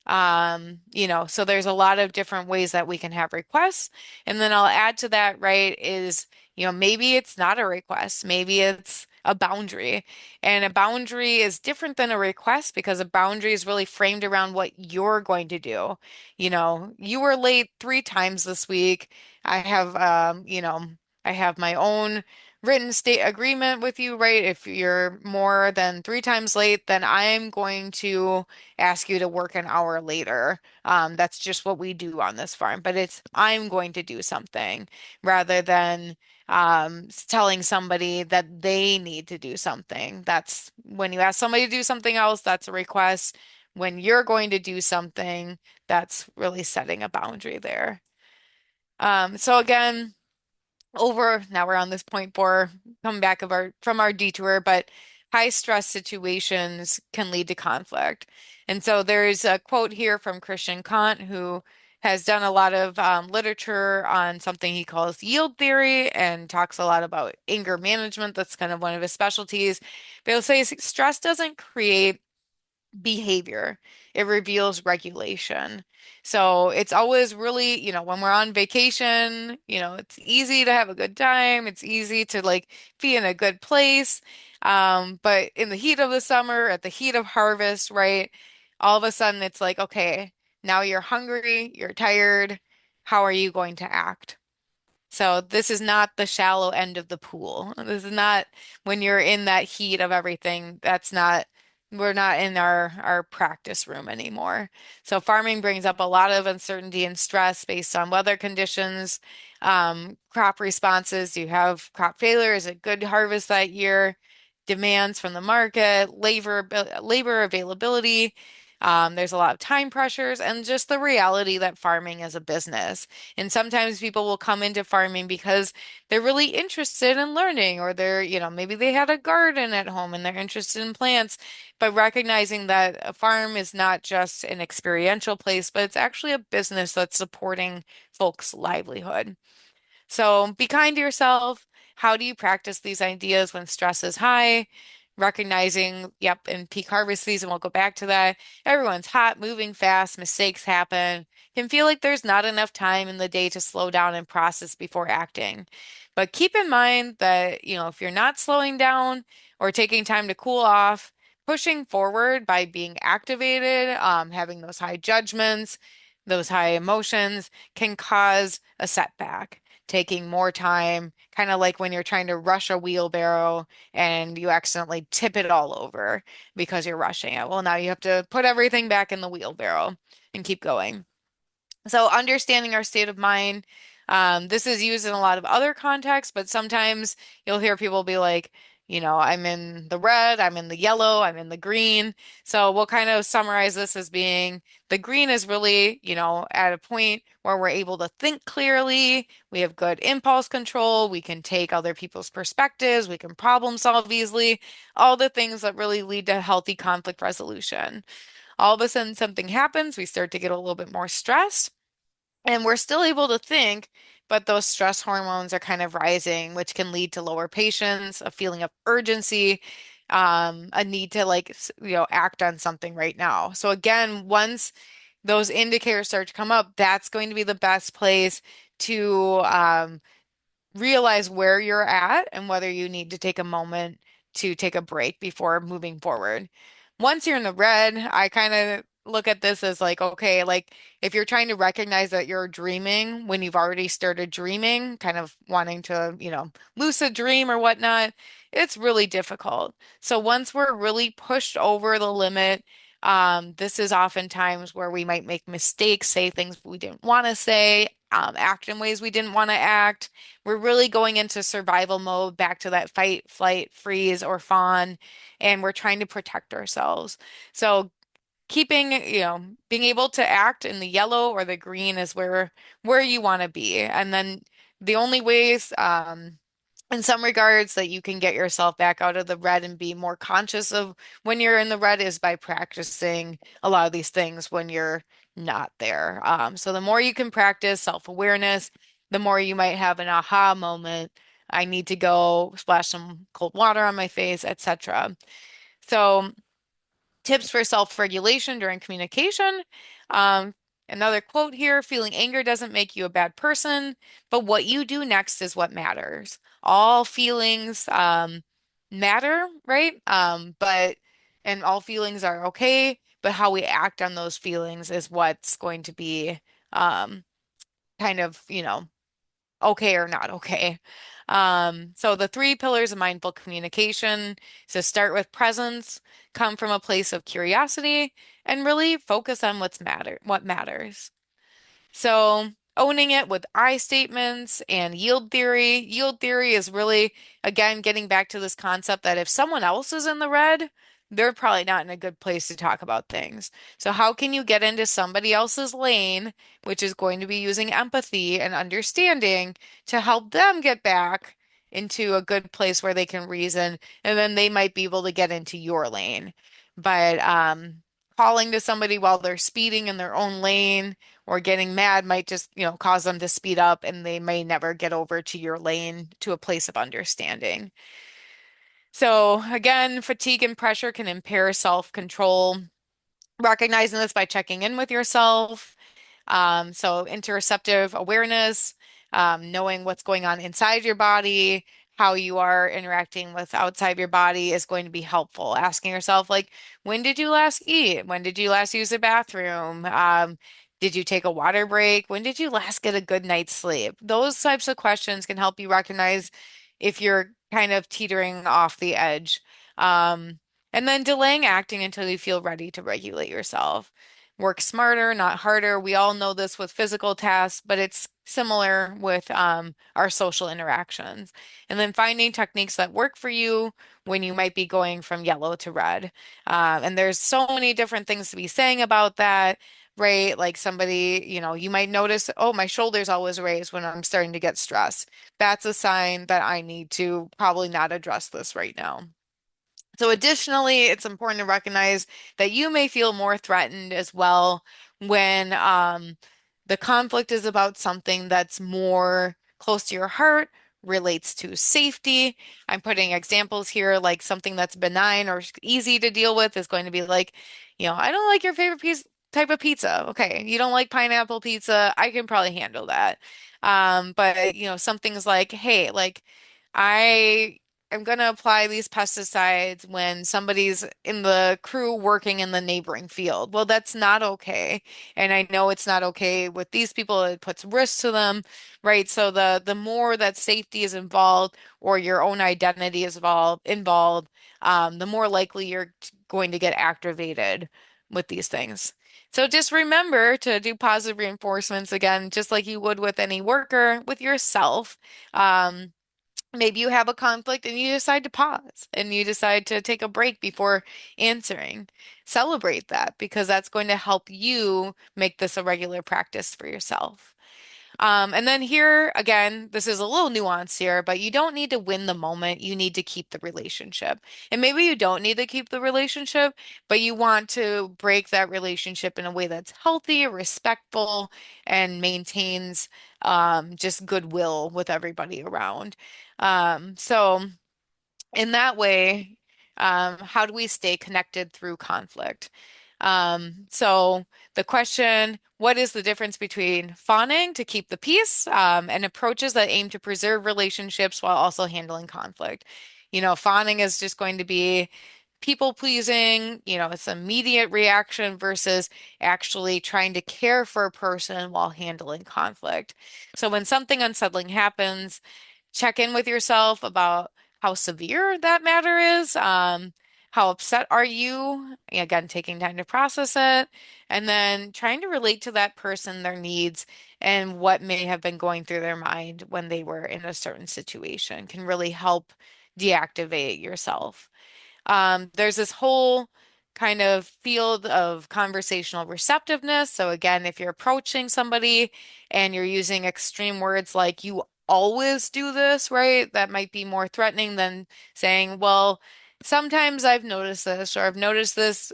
So there's a lot of different ways that we can have requests. And then I'll add to that, right, is, maybe it's not a request. Maybe it's a boundary. And a boundary is different than a request because a boundary is really framed around what you're going to do. You know, you were late 3 times this week. I have, I have my own written state agreement with you, right? If you're more than 3 times late, then I'm going to ask you to work an hour later. That's just what we do on this farm, but it's I'm going to do something rather than telling somebody that they need to do something. That's when you ask somebody to do something else, that's a request. When you're going to do something, that's really setting a boundary there. So again, over now we're on this point for coming back of our from our detour, but high stress situations can lead to conflict. And so there's a quote here from Christian Kant, who has done a lot of literature on something he calls yield theory and talks a lot about anger management. That's kind of one of his specialties. But he'll say stress doesn't create behavior. It reveals regulation. So it's always really, when we're on vacation, it's easy to have a good time. It's easy to like be in a good place. But in the heat of the summer, at the heat of harvest, right? All of a sudden it's like, okay, now you're hungry, you're tired. How are you going to act? So this is not the shallow end of the pool. This is not when you're in that heat of everything. We're not in our practice room anymore. So farming brings up a lot of uncertainty and stress based on weather conditions, crop responses. Do you have crop failure? Is it good harvest that year? Demands from the market, labor availability. There's a lot of time pressures and just the reality that farming is a business. And sometimes people will come into farming because they're really interested in learning, or maybe they had a garden at home and they're interested in plants. But recognizing that a farm is not just an experiential place, but it's actually a business that's supporting folks' livelihood. So be kind to yourself. How do you practice these ideas when stress is high? Recognizing, yep, in peak harvest season, we'll go back to that. Everyone's hot, moving fast, mistakes happen. Can feel like there's not enough time in the day to slow down and process before acting. But keep in mind that, if you're not slowing down or taking time to cool off, pushing forward by being activated, having those high judgments, those high emotions can cause a setback taking more time, kind of like when you're trying to rush a wheelbarrow and you accidentally tip it all over because you're rushing it. Well, now you have to put everything back in the wheelbarrow and keep going. So understanding our state of mind, this is used in a lot of other contexts, but sometimes you'll hear people be like, I'm in the red, I'm in the yellow, I'm in the green. So we'll kind of summarize this as being the green is really, at a point where we're able to think clearly, we have good impulse control, we can take other people's perspectives, we can problem solve easily, all the things that really lead to healthy conflict resolution. All of a sudden, something happens, we start to get a little bit more stressed. And we're still able to think, but those stress hormones are kind of rising, which can lead to lower patience, a feeling of urgency, a need to act on something right now. So again, once those indicators start to come up, that's going to be the best place to realize where you're at and whether you need to take a moment to take a break before moving forward. Once you're in the red, I kind of look at this as like, okay, like if you're trying to recognize that you're dreaming when you've already started dreaming, kind of wanting to, lucid dream or whatnot, it's really difficult. So once we're really pushed over the limit, this is oftentimes where we might make mistakes, say things we didn't want to say, act in ways we didn't want to act. We're really going into survival mode, back to that fight, flight, freeze, or fawn, and we're trying to protect ourselves. So keeping, being able to act in the yellow or the green is where you want to be. And then the only ways, in some regards, that you can get yourself back out of the red and be more conscious of when you're in the red is by practicing a lot of these things when you're not there. So the more you can practice self-awareness, the more you might have an aha moment. I need to go splash some cold water on my face, etc. So tips for self-regulation during communication. Um, Another quote here, feeling anger doesn't make you a bad person, but what you do next is what matters. All feelings, matter, right? But and all feelings are okay, but how we act on those feelings is what's going to be um kind of, okay or not okay. So the three pillars of mindful communication. So start with presence, come from a place of curiosity, and really focus on what matters. So owning it with I statements and yield theory. Yield theory is really, again, getting back to this concept that if someone else is in the red, they're probably not in a good place to talk about things. So how can you get into somebody else's lane, which is going to be using empathy and understanding to help them get back into a good place where they can reason, and then they might be able to get into your lane. But calling to somebody while they're speeding in their own lane or getting mad might just, cause them to speed up and they may never get over to your lane to a place of understanding. So again, fatigue and pressure can impair self-control. Recognizing this by checking in with yourself, so interoceptive awareness, knowing what's going on inside your body, how you are interacting with outside your body is going to be helpful. Asking yourself, like, when did you last eat? When did you last use the bathroom? Did you take a water break? When did you last get a good night's sleep? Those types of questions can help you recognize if you're kind of teetering off the edge. Um, and then delaying acting until you feel ready to regulate yourself. Work smarter, not harder. We all know this with physical tasks, but it's similar with our social interactions. And then finding techniques that work for you when you might be going from yellow to red. And there's so many different things to be saying about that, right? Like somebody, you might notice, oh, my shoulder's always raised when I'm starting to get stressed. That's a sign that I need to probably not address this right now. So additionally, it's important to recognize that you may feel more threatened as well when the conflict is about something that's more close to your heart, relates to safety. I'm putting examples here, like something that's benign or easy to deal with is going to be like, I don't like your favorite piece type of pizza. Okay, you don't like pineapple pizza. I can probably handle that. But some things like, hey, like I am going to apply these pesticides when somebody's in the crew working in the neighboring field. Well, that's not okay. And I know it's not okay with these people. It puts risk to them, right? So the more that safety is involved or your own identity is involved, the more likely you're going to get activated with these things. So just remember to do positive reinforcements again, just like you would with any worker, with yourself. Um, Maybe you have a conflict and you decide to pause and you decide to take a break before answering. Celebrate that because that's going to help you make this a regular practice for yourself. And then here again, this is a little nuance here, but you don't need to win the moment. You need to keep the relationship. And maybe you don't need to keep the relationship, but you want to break that relationship in a way that's healthy, respectful, and maintains just goodwill with everybody around. So in that way, how do we stay connected through conflict? So the question, what is the difference between fawning to keep the peace, and approaches that aim to preserve relationships while also handling conflict? Fawning is just going to be people pleasing, it's immediate reaction versus actually trying to care for a person while handling conflict. So when something unsettling happens, check in with yourself about how severe that matter is. How upset are you? Again, taking time to process it, and then trying to relate to that person, their needs, and what may have been going through their mind when they were in a certain situation can really help deactivate yourself. There's this whole kind of field of conversational receptiveness. So again, if you're approaching somebody and you're using extreme words like you always do this, right? That might be more threatening than saying, well, sometimes I've noticed this or I've noticed this,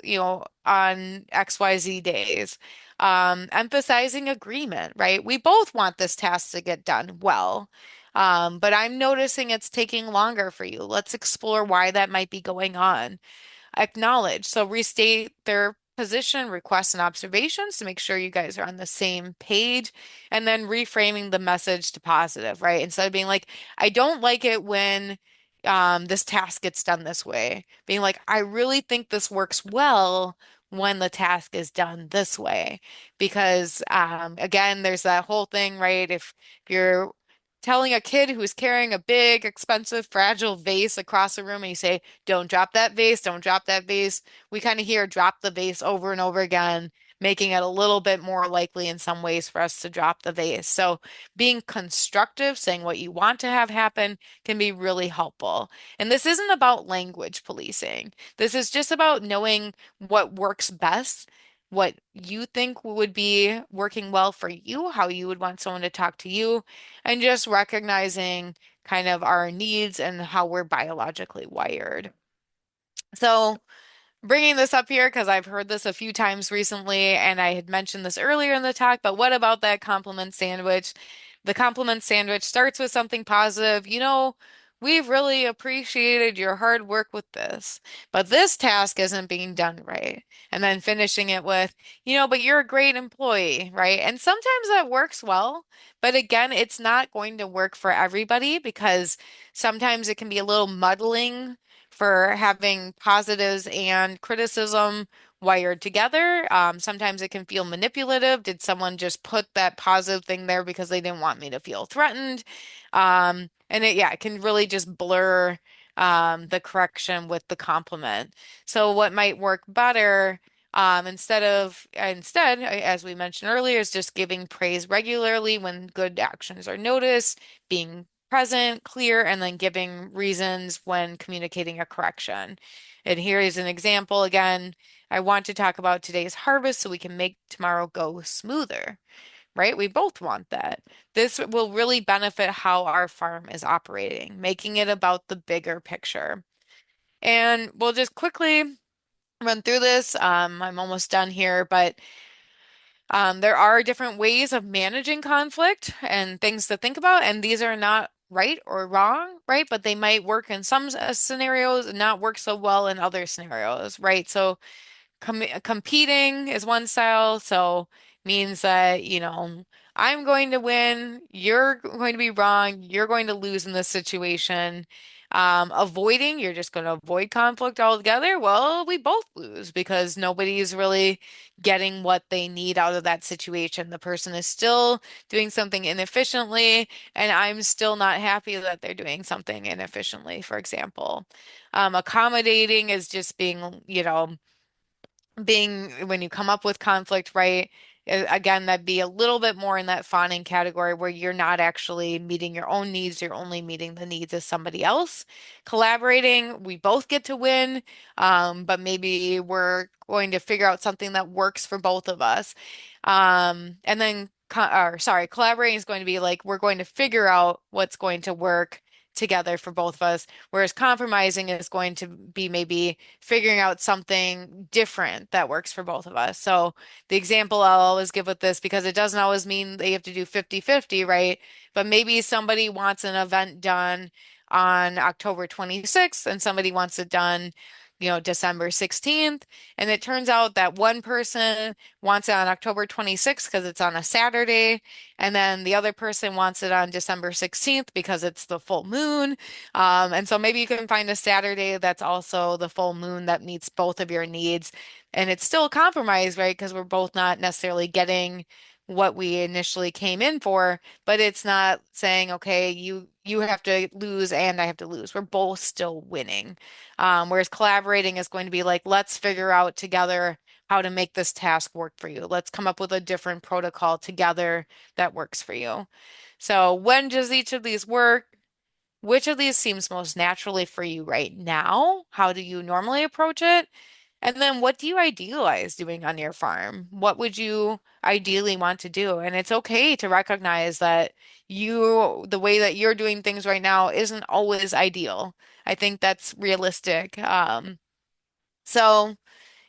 on XYZ days. Emphasizing agreement, right? We both want this task to get done well. But I'm noticing it's taking longer for you. Let's explore why that might be going on. Acknowledge. So restate their position, requests, and observations to make sure you guys are on the same page. And then reframing the message to positive, right? Instead of being like, I don't like it when this task gets done this way. Being like, I really think this works well when the task is done this way. Because again, there's that whole thing, right? If you're telling a kid who's carrying a big, expensive, fragile vase across the room and you say, don't drop that vase, don't drop that vase, we kind of hear drop the vase over and over again, making it a little bit more likely in some ways for us to drop the vase. So being constructive, saying what you want to have happen can be really helpful. And this isn't about language policing. This is just about knowing what works best, what you think would be working well for you, how you would want someone to talk to you, and just recognizing kind of our needs and how we're biologically wired. So, bringing this up here because I've heard this a few times recently, and I had mentioned this earlier in the talk, but what about that compliment sandwich? The compliment sandwich starts with something positive. We've really appreciated your hard work with this, but this task isn't being done right. And then finishing it with, but you're a great employee, right? And sometimes that works well, but again, it's not going to work for everybody because sometimes it can be a little muddling for having positives and criticism wired together. Sometimes it can feel manipulative. Did someone just put that positive thing there because they didn't want me to feel threatened? And yeah, it can really just blur the correction with the compliment. So what might work better? Instead, as we mentioned earlier, is just giving praise regularly when good actions are noticed, being present, clear, and then giving reasons when communicating a correction. And here is an example again. I want to talk about today's harvest so we can make tomorrow go smoother, right? We both want that. This will really benefit how our farm is operating, making it about the bigger picture. And we'll just quickly run through this. I'm almost done here, but there are different ways of managing conflict and things to think about, and these are not right or wrong, right? But they might work in some scenarios and not work so well in other scenarios, right? So competing is one style, so means that, I'm going to win, you're going to be wrong, you're going to lose in this situation. Avoiding, you're just going to avoid conflict altogether. Well, we both lose because nobody's really getting what they need out of that situation. The person is still doing something inefficiently, and I'm still not happy that they're doing something inefficiently, for example. Accommodating is just being when you come up with conflict, right? Again, that'd be a little bit more in that fawning category where you're not actually meeting your own needs, you're only meeting the needs of somebody else. Collaborating, we both get to win, but maybe we're going to figure out something that works for both of us. And then, or sorry, collaborating is going to be like we're going to figure out what's going to work together for both of us, whereas compromising is going to be maybe figuring out something different that works for both of us. So the example I'll always give with this, because it doesn't always mean that you have to do 50-50, right? But maybe somebody wants an event done on October 26th and somebody wants it done, December 16th. And it turns out that one person wants it on October 26th because it's on a Saturday. And then the other person wants it on December 16th because it's the full moon. And so maybe you can find a Saturday that's also the full moon that meets both of your needs. And it's still a compromise, right? Because we're both not necessarily getting what we initially came in for, but it's not saying, okay, you have to lose and I have to lose. We're both still winning. Whereas collaborating is going to be like, let's figure out together how to make this task work for you. Let's come up with a different protocol together that works for you. So when does each of these work? Which of these seems most naturally for you right now? How do you normally approach it? And then what do you idealize doing on your farm? What would you ideally want to do? And it's okay to recognize that the way that you're doing things right now isn't always ideal. I think that's realistic. So,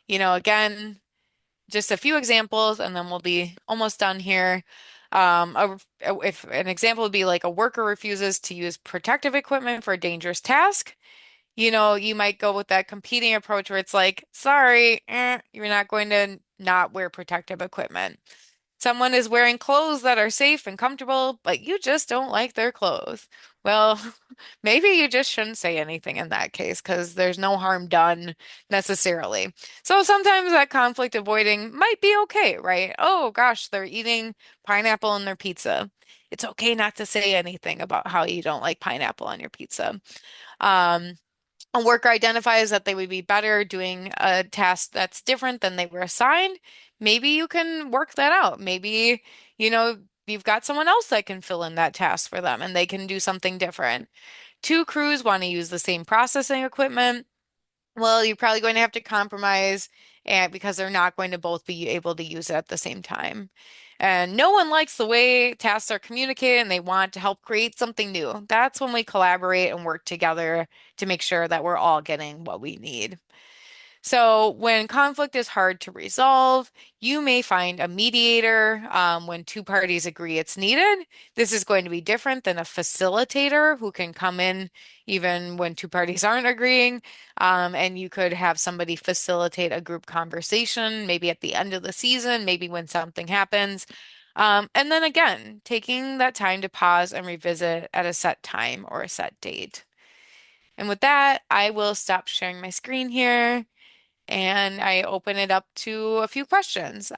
again, just a few examples, and then we'll be almost done here. If an example would be like a worker refuses to use protective equipment for a dangerous task, you might go with that competing approach where it's like, sorry, you're not going to not wear protective equipment. Someone is wearing clothes that are safe and comfortable, but you just don't like their clothes. Well, maybe you just shouldn't say anything in that case because there's no harm done necessarily. So sometimes that conflict avoiding might be okay, right? Oh gosh, they're eating pineapple in their pizza. It's okay not to say anything about how you don't like pineapple on your pizza. Um, a worker identifies that they would be better doing a task that's different than they were assigned, maybe you can work that out. Maybe, you know, you've got someone else that can fill in that task for them and they can do something different. Two crews want to use the same processing equipment. Well, you're probably going to have to compromise and because they're not going to both be able to use it at the same time. And no one likes the way tasks are communicated and they want to help create something new. That's when we collaborate and work together to make sure that we're all getting what we need. So, when conflict is hard to resolve, you may find a mediator when two parties agree it's needed. This is going to be different than a facilitator who can come in even when two parties aren't agreeing. And you could have somebody facilitate a group conversation, maybe at the end of the season, maybe when something happens. And then again, taking that time to pause and revisit at a set time or a set date. And with that, I will stop sharing my screen here and I open it up to a few questions.